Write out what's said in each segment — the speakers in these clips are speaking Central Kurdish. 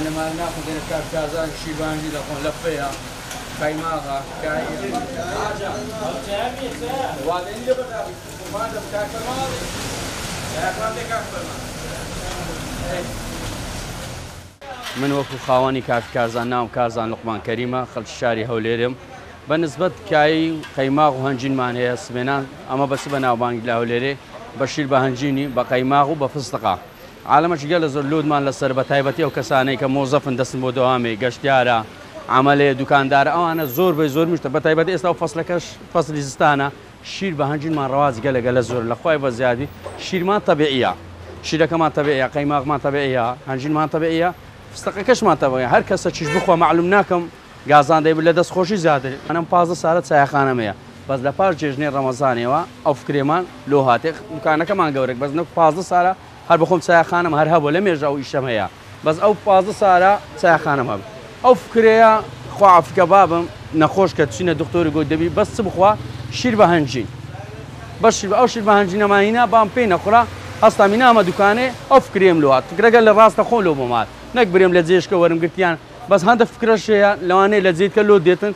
لما ناخذ كاف كازان شيبانجي لقون لفيها قيماغا كاي وبعدين اللي بدأ ما ده كاف الماضي يا أكرم كاف الماضي من وەکو خاوەنی کاف کازان ناوم کازان لوقمان کەریمە خەڵکی شاری هەولێرم بەنسبەت کایی قەیماغ و هەنجینمان هەیە سبێنان ئەمە بەس بە ناوبانگی لە هەولێرێ بەشیر بە هەنجینی بە قەیماغ و بە فستقا عالەمەش گەلە زۆر لودمان لەسەر بە تایبەتی ئەو کەسانەی کە مۆزەفن دەستن بۆ دەوامێ گەشتیارە عملەیە دوکاندارە ئەوانە زۆر بەی زۆر میشتە بە تایبەتی ئێستا و فەسلەکەش فەسلی زستانە شیر بە هەنجینمان ڕەوازی گەلە زۆر لەخوای بە زیادی شیرمان تەبیعیە شیرەکەمان تەبیعیە قەیماغمان تەبیعیە هەنجینمان تەبیعیە فستقەکەشمان تەبیعیە هەر کەسە چیش بخوا معلوم ناکەم گازان دەیبێت لە دەستخۆشی زیاتر ئەم 15 ساڵە چایەخانەمەیە بەس لە پاش جێژنەی ڕەمەزانەوە ئەو فکرێمان لۆ هاتێ دوکانەکەمان گەورێک بەس 15 ساڵە هەر بخۆم چایەخانەم هەر هەبوو لە مێژە ئەو ئیشەم هەیە بەس ئەو 15 ساڵە چایەخانەم هەبوو ئەو فکرەیە خوافکە بابم نەخۆش کە چینە دکتۆری گۆی دەبی بەس چ بخوا شیر بە هەنجین بەش ئەو شیر بە هەنجینەمانینە بام پێی نەخورا هەستامی نامە دوکانێ ئەو فکرێم لۆ هات فکرەکە لە ڕاستە خۆ لۆ بۆمات نەک برێم لە جێشکە وەرم گرتیان بەس هەندە فکرەشەیە لەوانەیە لە جێیتکە لۆ دێتن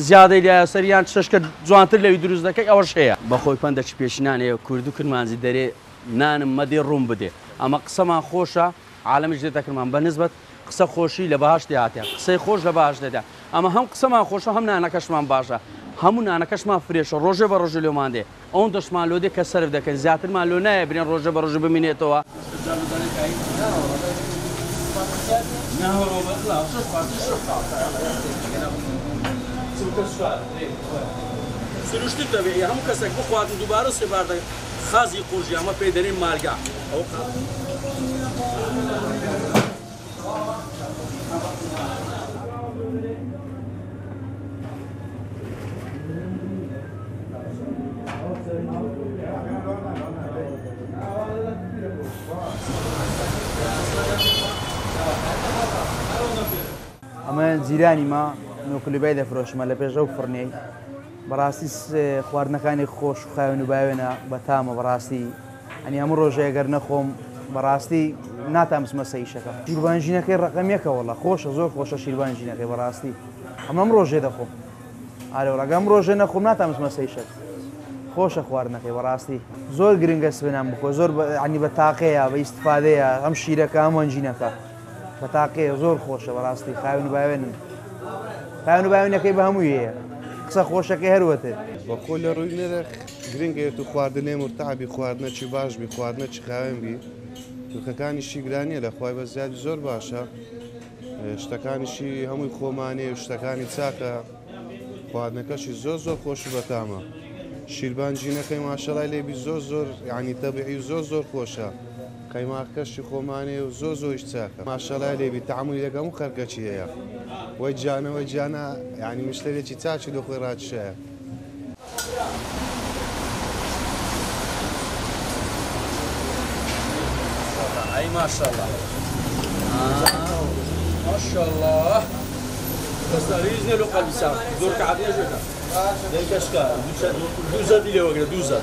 زیادەی لە سەریان شەشکە جوانتر لەوی دروست دەکەی ئەوەش هەیە بەخۆی پەندەکی پێشینانەیە کورد و کرمانجی دەرێ نانم مەدێ ڕوون بدێ ئەمە قسەمان خۆشە عالەمیش دێتەکرمان بەنسبەت قسە خۆشی لە بەهاشتی هاتێ قسەی خۆش لە بەهاش دەدا ئەمە هەم قسەمان خۆشە هەم نانەکەشمان باشە هەموو نانەکەشمان فرێشە ڕۆژێ بە ڕۆژە لێمان دێ ئەوەن دەشمان لۆ دێ کە سەرف دەکەن زیاترمان لۆ نایە برێن ڕۆژە بە ڕۆژە بمینێتەوە سروشتی طبیعی هەموو کەسێک بخواتن دووبارە سێباردە خازی قورژی ئەمە پێی دەرێن مارگا ئەو ئەمە جیرانی ما نۆکلوبای دەفرۆشمە لە پێش ئەو فڕنەی بەڕاستی خواردنەکانی خۆش و خاوێن و باوێنە بەتامە بەڕاستی ئەنی هەموو ڕۆژەیە گەر نەخۆم بەڕاستی ناتامسمە سەیشەکە شیربانژینەکەی ڕقەمیەکە وەڵا خۆشە زۆر خۆشە شیربانژینەکەی بەڕاستی ئەمەم ڕۆژێ دەخۆم ئارێوەڵگەم ڕۆژێ نەخۆم ناتامسمە سەیشەک خۆشە خواردنەکەی بەڕاستی زۆر گرنگە سبێنام بخۆ زۆر عنی بە تاقەیە بە ئیستفادەیە ئەم شیرەکە ئەم وەنجینەکە بە تاقەیە زۆر خۆشە بەڕاستی خاوێن و باوێنن خاوێن و باوێنەکەی بە هەمووی هەیە قسە خۆشەکەی هەروەتر بەخۆ لە ڕووی نەرە گرنگێت و خواردنێ مرتەعبی خواردنە چی باش بی خواردنە چی خاوێن بی دوکەکانیشی گرانیە لە خوای بە زیادی زۆر باشە شتەکانیشی هەمووی خۆمانێ و شتەکانی چاکە خواردنەکەشی زۆر خۆش و بەتامە شیربانجینەکەی ماشەڵای لێبی زۆر یعنی تەبیعی و زۆر خۆشە قەیماغکەشی خۆمانێ و زۆریش چاکە ماشەڵای لێبی تەعاملی لەگەڵ هەموو خەرکەچی هەیە وەی جانەوەی جانە یعنی مشتێکی چاچی لە خۆی ڕاتشەیە ئەی ماشەڵڵا ماشەڵڵا بەستاریز نێ لۆ قەلبیسان زۆر کەعبیە ژێکە دەیکەشکە دووزە دی لێ وەگرە دووزە